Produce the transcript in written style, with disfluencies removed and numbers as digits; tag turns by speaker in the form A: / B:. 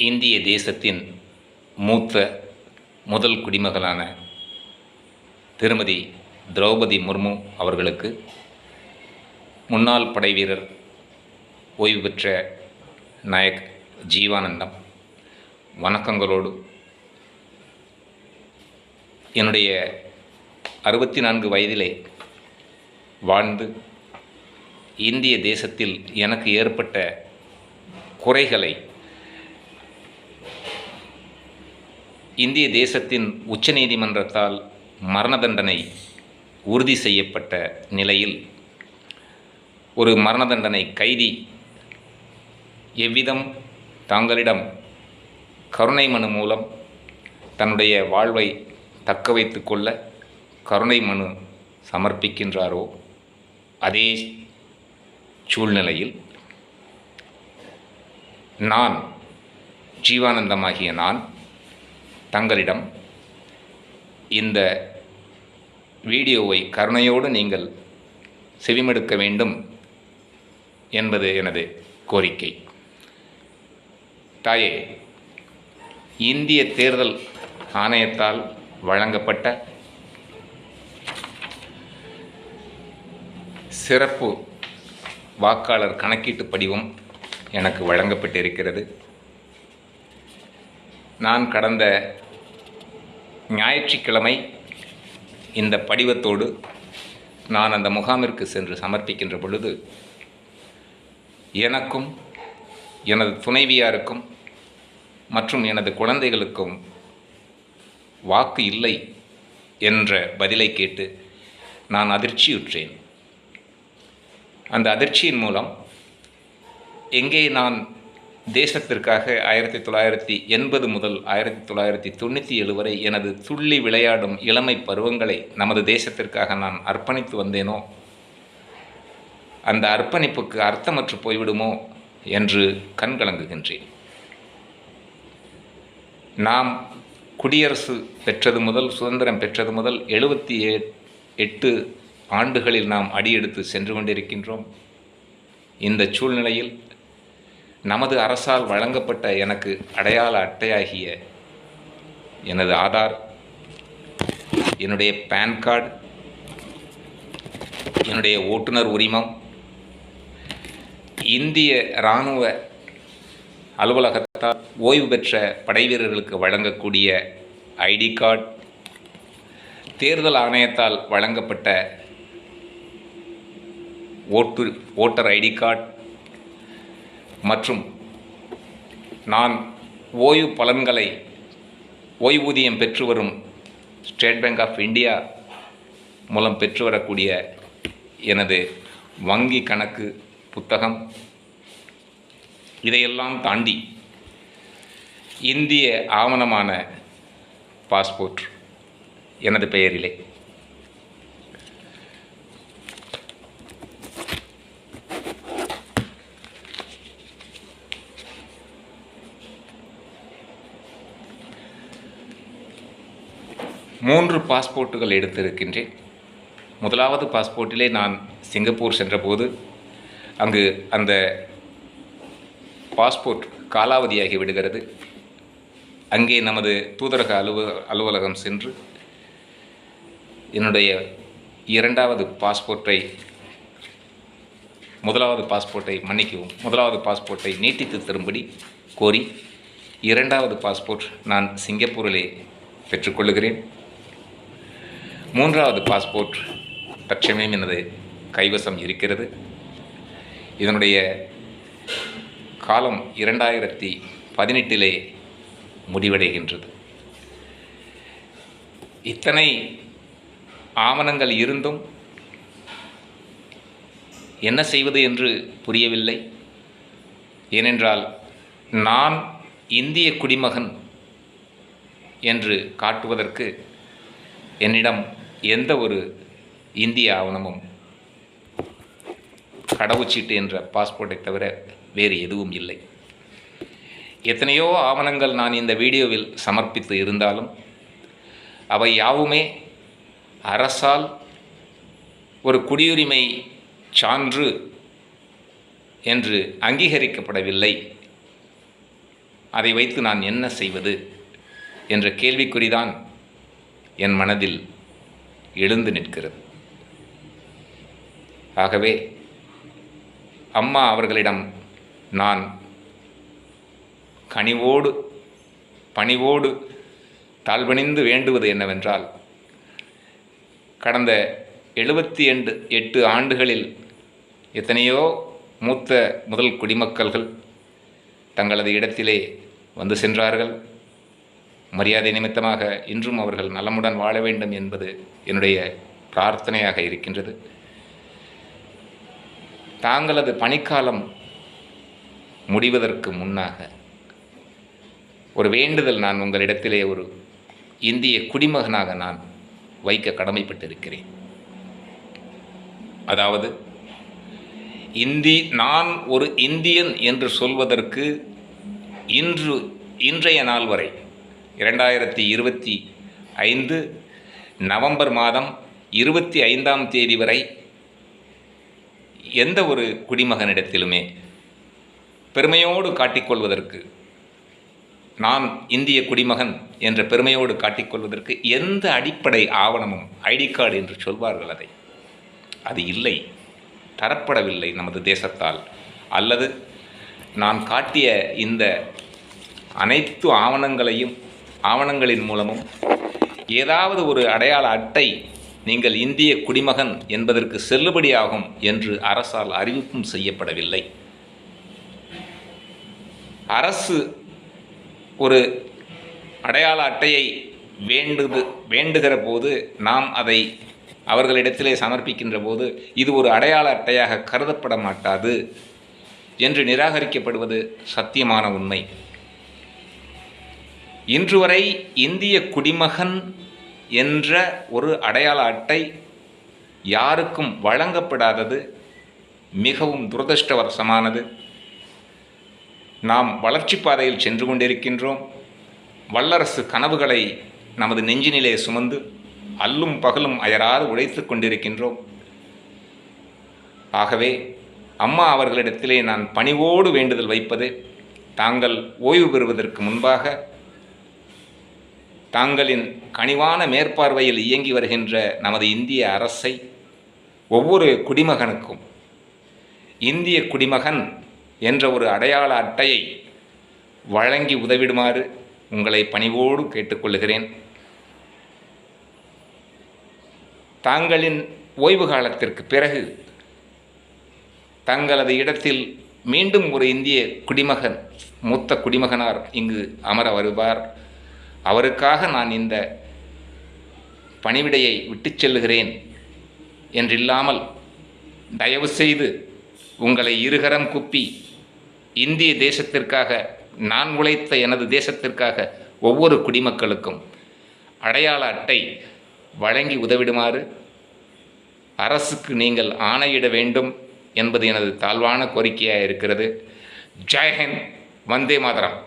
A: இந்திய தேசத்தின் மூத்த முதல் குடிமகளான திருமதி திரௌபதி முர்மு அவர்களுக்கு முன்னாள் படைவீரர் ஓய்வு பெற்ற நாயக் ஜீவானந்தம் வணக்கங்களோடு என்னுடைய 64 வயதிலே வாழ்ந்து இந்திய தேசத்தில் எனக்கு ஏற்பட்ட குறைகளை இந்திய தேசத்தின் உச்சநீதிமன்றத்தால் மரண தண்டனை உறுதி செய்யப்பட்ட நிலையில் ஒரு மரண தண்டனை கைதி எவ்விதம் தாங்களிடம் கருணை மனு மூலம் தன்னுடைய வாழ்வை தக்க வைத்து கொள்ள கருணை மனு சமர்ப்பிக்கின்றாரோ அதே சூழ்நிலையில் நான் ஜீவானந்தமாகிய நான் தங்களிடம் இந்த வீடியோவை கருணையோடு நீங்கள் செவிமடுக்க வேண்டும் என்பது எனது கோரிக்கை. தாயே, இந்திய தேர்தல் ஆணையத்தால் வழங்கப்பட்ட சிறப்பு வாக்காளர் கணக்கீட்டு படிவம் எனக்கு வழங்கப்பட்டிருக்கிறது. நான் கடந்த ஞாயிற்றுக்கிழமை இந்த படிவத்தோடு நான் அந்த முகாமிற்கு சென்று சமர்ப்பிக்கின்ற பொழுது எனக்கும் எனது துணைவியாருக்கும் மற்றும் எனது குழந்தைகளுக்கும் வாக்கு இல்லை என்ற பதிலை கேட்டு நான் அதிர்ச்சியுற்றேன். அந்த அதிர்ச்சியின் மூலம் எங்கே நான் தேசத்திற்காக 1980 முதல் 1997 வரை எனது துள்ளி விளையாடும் இளமை பருவங்களை நமது தேசத்திற்காக நான் அர்ப்பணித்து வந்தேனோ அந்த அர்ப்பணிப்புக்கு அர்த்தமற்று போய்விடுமோ என்று கண்கலங்குகின்றேன். நாம் குடியரசு பெற்றது முதல், சுதந்திரம் பெற்றது முதல் 78 ஆண்டுகளில் நாம் அடியெடுத்து சென்று கொண்டிருக்கின்றோம். இந்த சூழ்நிலையில் நமது அரசால் வழங்கப்பட்ட எனக்கு அடையாள அட்டையாகிய எனது ஆதார், என்னுடைய பேன் கார்டு, என்னுடைய ஓட்டுநர் உரிமம், இந்திய இராணுவ அலுவலகத்தால் ஓய்வு பெற்ற படைவீரர்களுக்கு வழங்கக்கூடிய ஐடி கார்டு, தேர்தல் ஆணையத்தால் வழங்கப்பட்ட ஓட்டர் ஐடி கார்டு மற்றும் நான் ஓய்வூதியம் பெற்று வரும் ஸ்டேட் பேங்க் ஆஃப் இந்தியா மூலம் பெற்று வரக்கூடிய எனது வங்கி கணக்கு புத்தகம், இதையெல்லாம் தாண்டி இந்திய ஆவணமான பாஸ்போர்ட் எனது பெயரிலே மூன்று பாஸ்போர்ட்டுகள் எடுத்திருக்கின்றேன். முதலாவது பாஸ்போர்ட்டிலே நான் சிங்கப்பூர் சென்றபோது அங்கு அந்த பாஸ்போர்ட் காலாவதியாகி விடுகிறது. அங்கே நமது தூதரக அலுவலகம் சென்று என்னுடைய முதலாவது பாஸ்போர்ட்டை நீட்டித்து தரும்படி கோரி இரண்டாவது பாஸ்போர்ட் நான் சிங்கப்பூரிலே பெற்றுக்கொள்ளுகிறேன். மூன்றாவது பாஸ்போர்ட் தற்சமயம் எனது கைவசம் இருக்கிறது. இதனுடைய காலம் 2018 முடிவடைகின்றது. இத்தனை ஆவணங்கள் இருந்தும் என்ன செய்வது என்று புரியவில்லை. ஏனென்றால் நான் இந்திய குடிமகன் என்று காட்டுவதற்கு என்னிடம் எந்த ஒரு இந்திய ஆவணமும் கடவுச்சீட்டு என்ற பாஸ்போர்ட்டை தவிர வேறு எதுவும் இல்லை. எத்தனையோ ஆவணங்கள் நான் இந்த வீடியோவில் சமர்ப்பித்து இருந்தாலும் அவை யாவுமே அரசால் ஒரு குடியுரிமை சான்று என்று அங்கீகரிக்கப்படவில்லை அதை வைத்து நான் என்ன செய்வது என்ற கேள்விக்குறிதான் என் மனதில் எழுந்து நிற்கிறது. ஆகவே அம்மா அவர்களிடம் நான் கனிவோடு பணிவோடு தாழ்வணிந்து வேண்டுவது என்னவென்றால், கடந்த 78 ஆண்டுகளில் எத்தனையோ மூத்த முதல் குடிமக்கள்கள் தங்களது இடத்திலே வந்து சென்றார்கள். மரியாதை நிமித்தமாக இன்றும் அவர்கள் நலமுடன் வாழ வேண்டும் என்பது என்னுடைய பிரார்த்தனையாக இருக்கின்றது. தாங்களது பணிக்காலம் முடிவதற்கு முன்னாக ஒரு வேண்டுதல் நான் உங்களிடத்திலே ஒரு இந்திய குடிமகனாக நான் வைக்க கடமைப்பட்டிருக்கிறேன். அதாவது நான் ஒரு இந்தியன் என்று சொல்வதற்கு இன்றைய நாள் வரை 2025 நவம்பர் மாதம் 25ஆம் தேதி வரை எந்த ஒரு குடிமகனிடத்திலுமே பெருமையோடு காட்டிக்கொள்வதற்கு, நான் இந்திய குடிமகன் என்ற பெருமையோடு காட்டிக்கொள்வதற்கு எந்த அடிப்படை ஆவணமும், ஐடி கார்டு என்று சொல்வார்கள், அது இல்லை, தரப்படவில்லை நமது தேசத்தால். அல்லது நான் காட்டிய இந்த அனைத்து ஆவணங்களின் மூலமும் ஏதாவது ஒரு அடையாள அட்டை நீங்கள் இந்திய குடிமகன் என்பதற்கு செல்லுபடியாகும் என்று அரசால் அறிவிப்பும் செய்யப்படவில்லை. அரசு ஒரு அடையாள அட்டையை வேண்டுகிற போது, நாம் அதை அவர்களிடத்திலே சமர்ப்பிக்கின்ற போது இது ஒரு அடையாள அட்டையாக கருதப்பட மாட்டாது என்று நிராகரிக்கப்படுவது சத்தியமான உண்மை. இன்று வரை இந்திய குடிமகன் என்ற ஒரு அடையாள அட்டை யாருக்கும் வழங்கப்படாதது மிகவும் துரதிர்ஷ்டவசமானது. நாம் வளர்ச்சி பாதையில் சென்று கொண்டிருக்கின்றோம். வல்லரசு கனவுகளை நமது நெஞ்சினிலே சுமந்து அல்லும் பகலும் அயராது உழைத்து கொண்டிருக்கின்றோம். ஆகவே அம்மா அவர்களிடத்திலே நான் பணிவோடு வேண்டுதல் வைப்பது, தாங்கள் ஓய்வு பெறுவதற்கு முன்பாக தாங்களின் கனிவான மேற்பார்வையில் இயங்கி வருகின்ற நமது இந்திய அரசை ஒவ்வொரு குடிமகனுக்கும் இந்திய குடிமகன் என்ற ஒரு அடையாள அட்டையை வழங்கி உதவிடுமாறு உங்களை பணிவோடு கேட்டுக்கொள்கிறேன். தாங்களின் ஓய்வு காலத்திற்கு பிறகு தங்களது இடத்தில் மீண்டும் ஒரு இந்திய குடிமகன், மூத்த குடிமகனார் இங்கு அமர வருவார். அவருக்காக நான் இந்த பணிவிடையை விட்டு செல்லுகிறேன் என்றில்லாமல், தயவு செய்து உங்களை இருகரம் குப்பி இந்திய தேசத்திற்காக, நான் உழைத்த எனது தேசத்திற்காக ஒவ்வொரு குடிமக்களுக்கும் அடையாள அட்டை வழங்கி உதவிடுமாறு அரசுக்கு நீங்கள் ஆணையிட வேண்டும் என்பது எனது தாழ்வான கோரிக்கையாக இருக்கிறது. ஜெய் ஹிந்த், வந்தே மாதரம்.